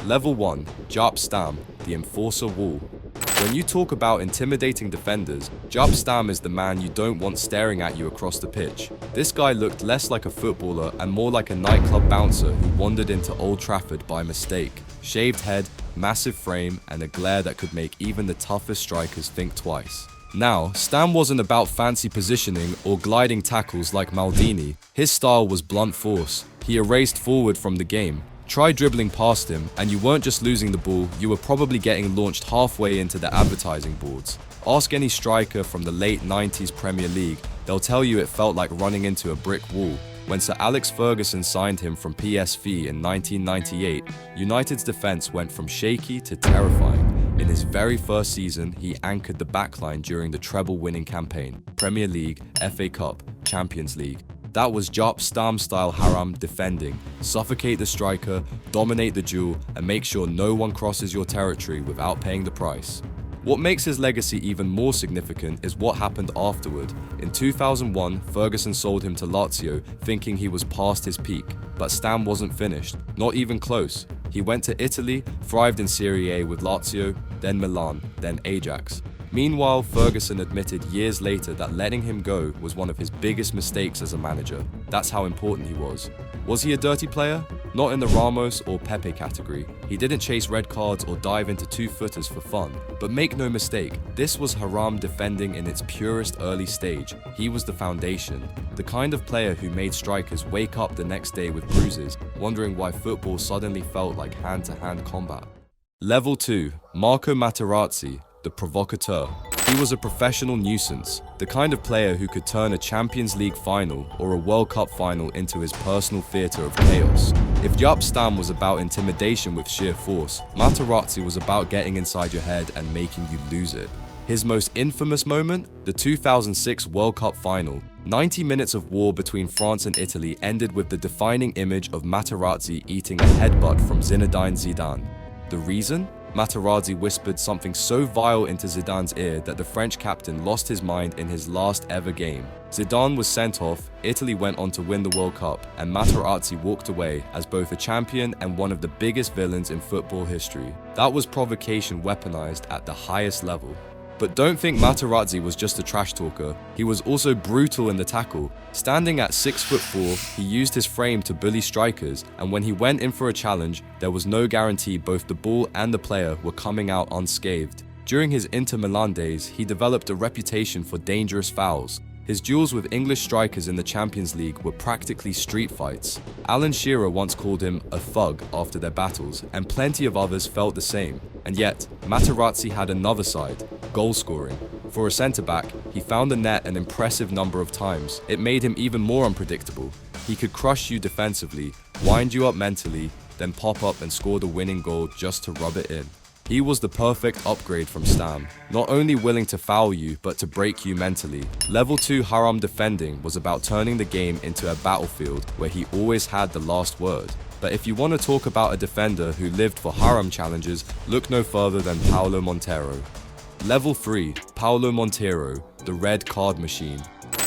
Level 1, Jaap Stam, the Enforcer Wall. When you talk about intimidating defenders, Jaap Stam is the man you don't want staring at you across the pitch. This guy looked less like a footballer and more like a nightclub bouncer who wandered into Old Trafford by mistake. Shaved head, massive frame, and a glare that could make even the toughest strikers think twice. Now, Stam wasn't about fancy positioning or gliding tackles like Maldini. His style was blunt force. He erased forward from the game. Try dribbling past him, and you weren't just losing the ball, you were probably getting launched halfway into the advertising boards. Ask any striker from the late 90s Premier League, they'll tell you it felt like running into a brick wall. When Sir Alex Ferguson signed him from PSV in 1998, United's defence went from shaky to terrifying. In his very first season, he anchored the backline during the treble-winning campaign: Premier League, FA Cup, Champions League. That was Jaap Stam-style Haram defending. Suffocate the striker, dominate the duel, and make sure no one crosses your territory without paying the price. What makes his legacy even more significant is what happened afterward. In 2001, Ferguson sold him to Lazio, thinking he was past his peak. But Stam wasn't finished, not even close. He went to Italy, thrived in Serie A with Lazio, then Milan, then Ajax. Meanwhile, Ferguson admitted years later that letting him go was one of his biggest mistakes as a manager. That's how important he was. Was he a dirty player? Not in the Ramos or Pepe category. He didn't chase red cards or dive into two-footers for fun. But make no mistake, this was Haram defending in its purest early stage. He was the foundation. The kind of player who made strikers wake up the next day with bruises, wondering why football suddenly felt like hand-to-hand combat. Level 2, Marco Materazzi, the provocateur. He was a professional nuisance, the kind of player who could turn a Champions League final or a World Cup final into his personal theatre of chaos. If Jaap Stam was about intimidation with sheer force, Materazzi was about getting inside your head and making you lose it. His most infamous moment? The 2006 World Cup final. 90 minutes of war between France and Italy ended with the defining image of Materazzi eating a headbutt from Zinedine Zidane. The reason? Materazzi whispered something so vile into Zidane's ear that the French captain lost his mind in his last ever game. Zidane was sent off, Italy went on to win the World Cup, and Materazzi walked away as both a champion and one of the biggest villains in football history. That was provocation weaponized at the highest level. But don't think Materazzi was just a trash talker. He was also brutal in the tackle. Standing at 6'4", he used his frame to bully strikers, and when he went in for a challenge, there was no guarantee both the ball and the player were coming out unscathed. During his Inter Milan days, he developed a reputation for dangerous fouls. His duels with English strikers in the Champions League were practically street fights. Alan Shearer once called him a thug after their battles, and plenty of others felt the same. And yet, Materazzi had another side: goal scoring. For a centre-back, he found the net an impressive number of times. It made him even more unpredictable. He could crush you defensively, wind you up mentally, then pop up and score the winning goal just to rub it in. He was the perfect upgrade from Stam, not only willing to foul you, but to break you mentally. Level 2 Haram defending was about turning the game into a battlefield where he always had the last word. But if you want to talk about a defender who lived for Haram challenges, look no further than Paolo Montero. Level 3, Paolo Montero, the red card machine.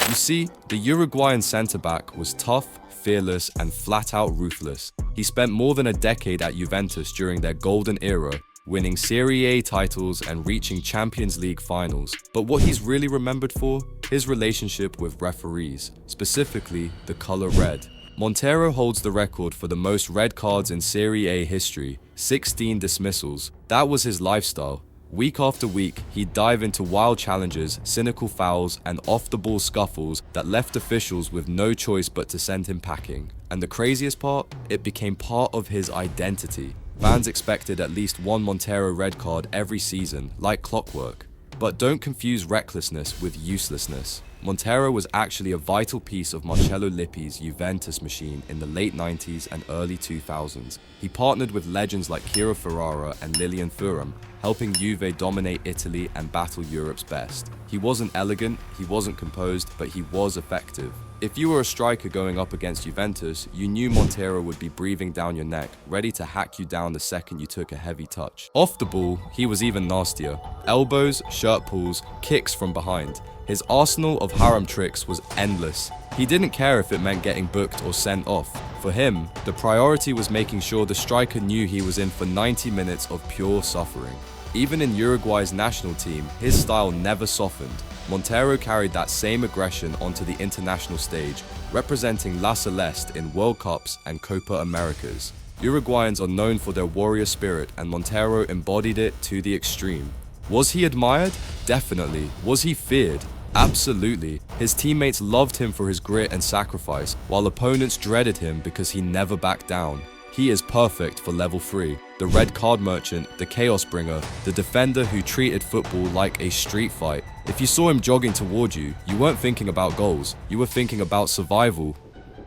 You see, the Uruguayan centre-back was tough, fearless, and flat-out ruthless. He spent more than a decade at Juventus during their golden era, winning Serie A titles and reaching Champions League finals. But what he's really remembered for? His relationship with referees, specifically the color red. Montero holds the record for the most red cards in Serie A history, 16 dismissals. That was his lifestyle. Week after week, he'd dive into wild challenges, cynical fouls, and off-the-ball scuffles that left officials with no choice but to send him packing. And the craziest part? It became part of his identity. Fans expected at least one Montero red card every season, like clockwork. But don't confuse recklessness with uselessness. Montero was actually a vital piece of Marcello Lippi's Juventus machine in the late 90s and early 2000s. He partnered with legends like Kiro Ferrara and Lilian Thuram, helping Juve dominate Italy and battle Europe's best. He wasn't elegant, he wasn't composed, but he was effective. If you were a striker going up against Juventus, you knew Montero would be breathing down your neck, ready to hack you down the second you took a heavy touch. Off the ball, he was even nastier. Elbows, shirt pulls, kicks from behind. His arsenal of Haram tricks was endless. He didn't care if it meant getting booked or sent off. For him, the priority was making sure the striker knew he was in for 90 minutes of pure suffering. Even in Uruguay's national team, his style never softened. Montero carried that same aggression onto the international stage, representing La Celeste in World Cups and Copa Americas. Uruguayans are known for their warrior spirit, and Montero embodied it to the extreme. Was he admired? Definitely. Was he feared? Absolutely. His teammates loved him for his grit and sacrifice, while opponents dreaded him because he never backed down. He is perfect for level 3. The red card merchant, the chaos bringer, the defender who treated football like a street fight. If you saw him jogging toward you, you weren't thinking about goals, you were thinking about survival.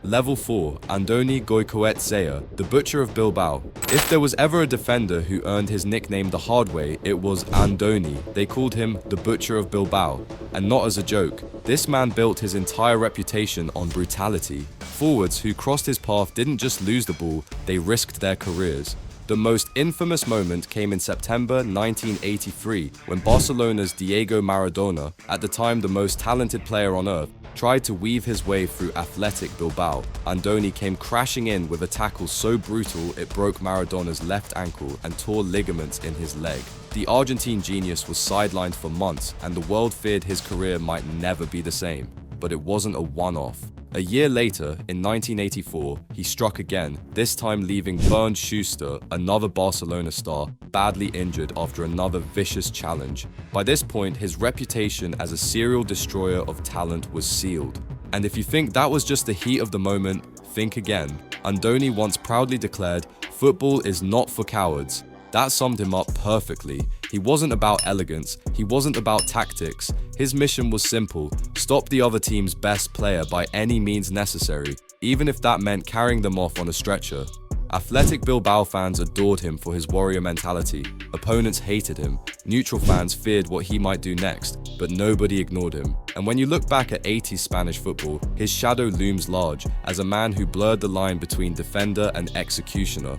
Level 4, Andoni Goikoetxea, the Butcher of Bilbao. If there was ever a defender who earned his nickname the hard way, it was Andoni. They called him the Butcher of Bilbao. And not as a joke, this man built his entire reputation on brutality. Forwards who crossed his path didn't just lose the ball, they risked their careers. The most infamous moment came in September 1983, when Barcelona's Diego Maradona, at the time the most talented player on earth, tried to weave his way through Athletic Bilbao. Andoni came crashing in with a tackle so brutal it broke Maradona's left ankle and tore ligaments in his leg. The Argentine genius was sidelined for months, and the world feared his career might never be the same. But it wasn't a one-off. A year later, in 1984, he struck again, this time leaving Bernd Schuster, another Barcelona star, badly injured after another vicious challenge. By this point, his reputation as a serial destroyer of talent was sealed. And if you think that was just the heat of the moment, think again. Andoni once proudly declared, "Football is not for cowards." That summed him up perfectly. He wasn't about elegance, he wasn't about tactics. His mission was simple: stop the other team's best player by any means necessary, even if that meant carrying them off on a stretcher. Athletic Bilbao fans adored him for his warrior mentality. Opponents hated him. Neutral fans feared what he might do next, but nobody ignored him. And when you look back at 80s Spanish football, his shadow looms large as a man who blurred the line between defender and executioner.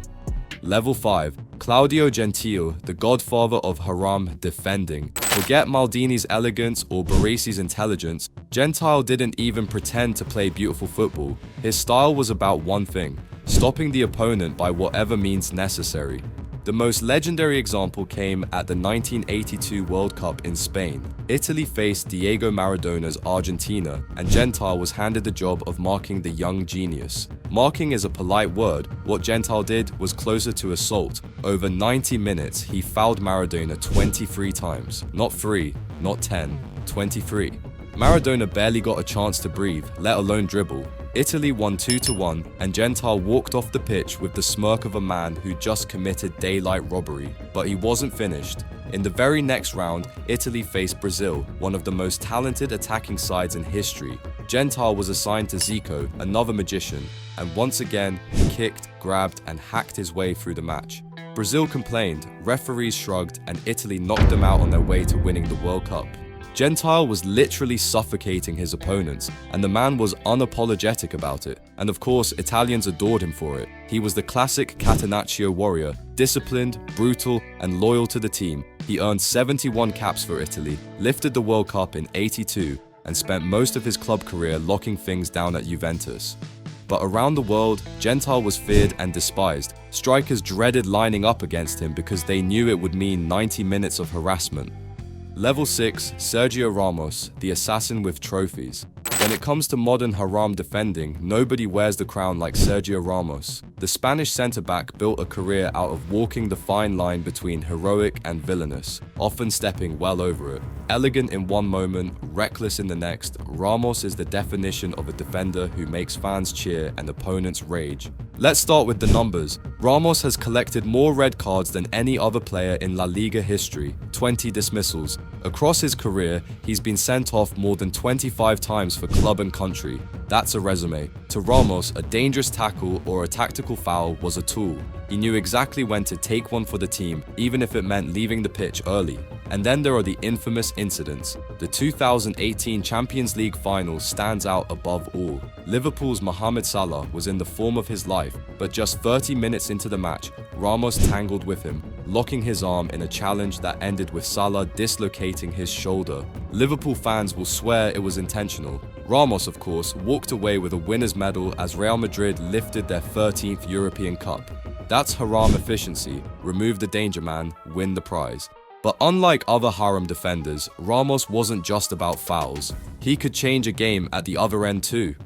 Level 5, Claudio Gentile, the godfather of Haram defending. Forget Maldini's elegance or Baresi's intelligence, Gentile didn't even pretend to play beautiful football. His style was about one thing: stopping the opponent by whatever means necessary. The most legendary example came at the 1982 World Cup in Spain. Italy faced Diego Maradona's Argentina, and Gentile was handed the job of marking the young genius. Marking is a polite word. What Gentile did was closer to assault. Over 90 minutes, he fouled Maradona 23 times. Not 3, not 10, 23. Maradona barely got a chance to breathe, let alone dribble. Italy won 2-1, and Gentile walked off the pitch with the smirk of a man who just committed daylight robbery. But he wasn't finished. In the very next round, Italy faced Brazil, one of the most talented attacking sides in history. Gentile was assigned to Zico, another magician, and once again, he kicked, grabbed, and hacked his way through the match. Brazil complained, referees shrugged, and Italy knocked them out on their way to winning the World Cup. Gentile was literally suffocating his opponents, and the man was unapologetic about it. And of course, Italians adored him for it. He was the classic Catenaccio warrior, disciplined, brutal, and loyal to the team. He earned 71 caps for Italy, lifted the World Cup in '82, and spent most of his club career locking things down at Juventus. But around the world, Gentile was feared and despised. Strikers dreaded lining up against him because they knew it would mean 90 minutes of harassment. Level 6, Sergio Ramos, the assassin with trophies. When it comes to modern Haram defending, nobody wears the crown like Sergio Ramos. The Spanish centre-back built a career out of walking the fine line between heroic and villainous, often stepping well over it. Elegant in one moment, reckless in the next, Ramos is the definition of a defender who makes fans cheer and opponents rage. Let's start with the numbers. Ramos has collected more red cards than any other player in La Liga history, 20 dismissals. Across his career, he's been sent off more than 25 times for club and country. That's a resume. To Ramos, a dangerous tackle or a tactical foul was a tool. He knew exactly when to take one for the team, even if it meant leaving the pitch early. And then there are the infamous incidents. The 2018 Champions League final stands out above all. Liverpool's Mohamed Salah was in the form of his life, but just 30 minutes into the match, Ramos tangled with him, locking his arm in a challenge that ended with Salah dislocating his shoulder. Liverpool fans will swear it was intentional. Ramos, of course, walked away with a winner's medal as Real Madrid lifted their 13th European Cup. That's haram efficiency, remove the danger man, win the prize. But unlike other haram defenders, Ramos wasn't just about fouls. He could change a game at the other end too.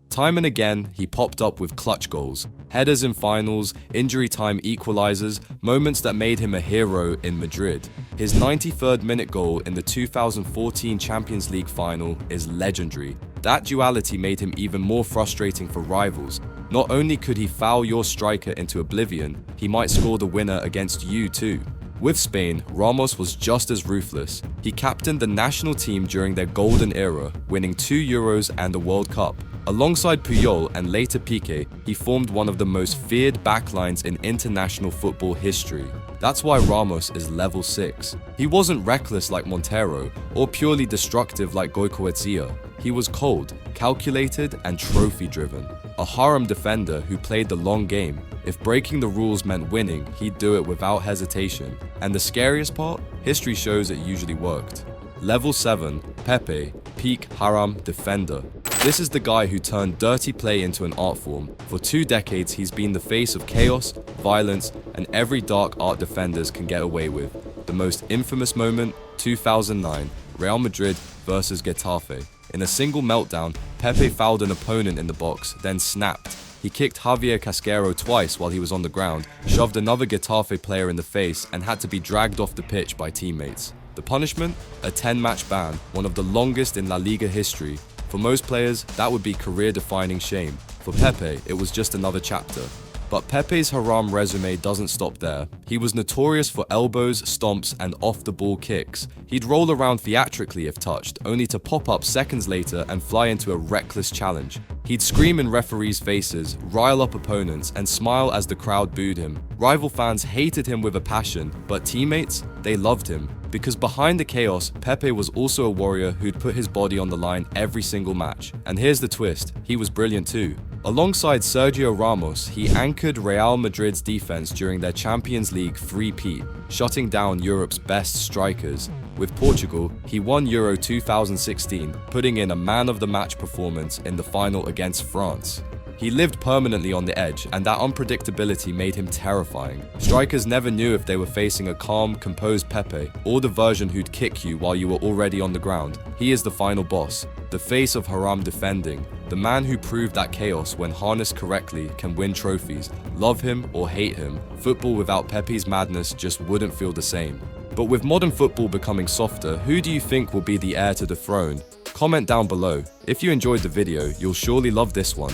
Time and again, he popped up with clutch goals, headers in finals, injury time equalizers, moments that made him a hero in Madrid. His 93rd minute goal in the 2014 Champions League final is legendary. That duality made him even more frustrating for rivals. Not only could he foul your striker into oblivion, he might score the winner against you too. With Spain, Ramos was just as ruthless. He captained the national team during their golden era, winning 2 Euros and a World Cup. Alongside Puyol and later Piqué, he formed one of the most feared backlines in international football history. That's why Ramos is level 6. He wasn't reckless like Montero, or purely destructive like Goikoetxea. He was cold, calculated, and trophy-driven. A haram defender who played the long game. If breaking the rules meant winning, he'd do it without hesitation. And the scariest part? History shows it usually worked. Level 7, Pepe, peak haram defender. This is the guy who turned dirty play into an art form. For 2 decades, he's been the face of chaos, violence, and every dark art defenders can get away with. The most infamous moment, 2009, Real Madrid versus Getafe. In a single meltdown, Pepe fouled an opponent in the box, then snapped. He kicked Javier Casquero twice while he was on the ground, shoved another Getafe player in the face, and had to be dragged off the pitch by teammates. The punishment? A 10-match ban, one of the longest in La Liga history. For most players, that would be career-defining shame. For Pepe, it was just another chapter. But Pepe's haram resume doesn't stop there. He was notorious for elbows, stomps, and off-the-ball kicks. He'd roll around theatrically if touched, only to pop up seconds later and fly into a reckless challenge. He'd scream in referees' faces, rile up opponents, and smile as the crowd booed him. Rival fans hated him with a passion, but teammates, they loved him. Because behind the chaos, Pepe was also a warrior who'd put his body on the line every single match. And here's the twist, he was brilliant too. Alongside Sergio Ramos, he anchored Real Madrid's defense during their Champions League three-peat, shutting down Europe's best strikers. With Portugal, he won Euro 2016, putting in a man-of-the-match performance in the final against France. He lived permanently on the edge, and that unpredictability made him terrifying. Strikers never knew if they were facing a calm, composed Pepe, or the version who'd kick you while you were already on the ground. He is the final boss, the face of haram defending, the man who proved that chaos, when harnessed correctly, can win trophies. Love him or hate him, football without Pepe's madness just wouldn't feel the same. But with modern football becoming softer, who do you think will be the heir to the throne? Comment down below. If you enjoyed the video, you'll surely love this one.